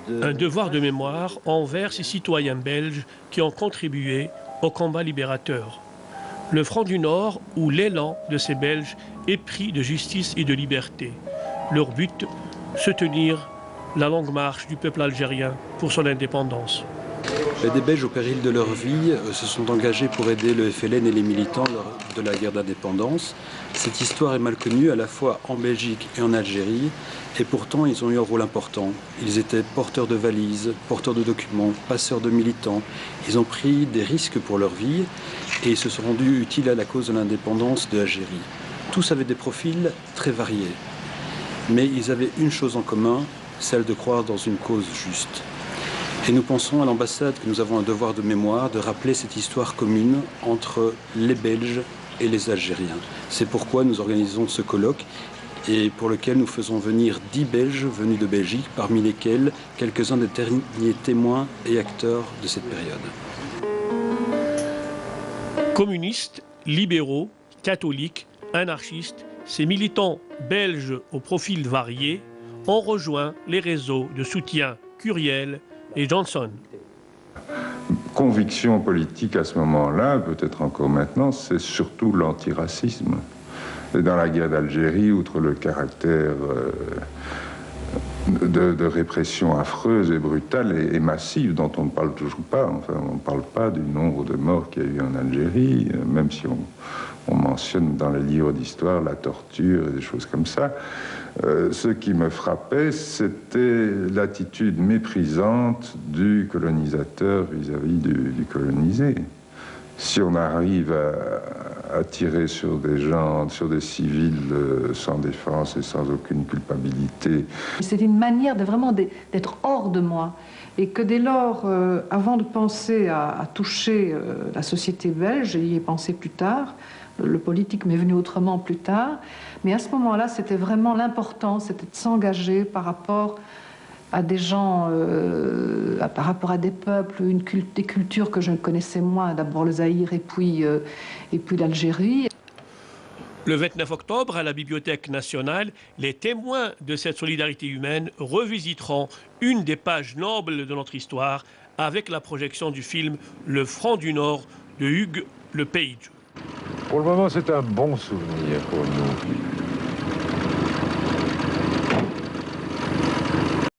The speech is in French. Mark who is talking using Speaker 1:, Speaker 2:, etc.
Speaker 1: Un devoir de mémoire envers ces citoyens belges qui ont contribué au combat libérateur. Le Front du Nord, où l'élan de ces Belges est pris de justice et de liberté. Leur but, soutenir la longue marche du peuple algérien pour son indépendance.
Speaker 2: Des Belges, au péril de leur vie, se sont engagés pour aider le FLN et les militants lors de la guerre d'indépendance. Cette histoire est mal connue à la fois en Belgique et en Algérie, et pourtant ils ont eu un rôle important. Ils étaient porteurs de valises, porteurs de documents, passeurs de militants. Ils ont pris des risques pour leur vie et ils se sont rendus utiles à la cause de l'indépendance de l'Algérie. Tous avaient des profils très variés, mais ils avaient une chose en commun, celle de croire dans une cause juste. Et nous pensons à l'ambassade que nous avons un devoir de mémoire de rappeler cette histoire commune entre les Belges et les Algériens. C'est pourquoi nous organisons ce colloque et pour lequel nous faisons venir 10 Belges venus de Belgique, parmi lesquels quelques-uns des derniers témoins et acteurs de cette période.
Speaker 1: Communistes, libéraux, catholiques, anarchistes, ces militants belges aux profils variés ont rejoint les réseaux de soutien Curiel et Johnson.
Speaker 3: Conviction politique à ce moment-là, peut-être encore maintenant, c'est surtout l'antiracisme. Et dans la guerre d'Algérie, outre le caractère de répression affreuse et brutale et massive dont on ne parle toujours pas, enfin on ne parle pas du nombre de morts qu'il y a eu en Algérie, même si on mentionne dans les livres d'histoire la torture et des choses comme ça. Ce qui me frappait, c'était l'attitude méprisante du colonisateur vis-à-vis du colonisé. Si on arrive à tirer sur des gens, sur des civils sans défense et sans aucune culpabilité.
Speaker 4: C'est une manière d'être hors de moi. Et que dès lors, avant de penser à toucher la société belge, j'y ai pensé plus tard, le politique m'est venu autrement plus tard, mais à ce moment-là, c'était vraiment l'important, c'était de s'engager par rapport à des gens, par rapport à des peuples, des cultures que je ne connaissais moins, d'abord le Zaïre et puis l'Algérie.
Speaker 1: Le 29 octobre, à la Bibliothèque nationale, les témoins de cette solidarité humaine revisiteront une des pages nobles de notre histoire avec la projection du film Le Front du Nord de Hugues Lepage.
Speaker 3: Pour le moment, c'est un bon souvenir pour nous.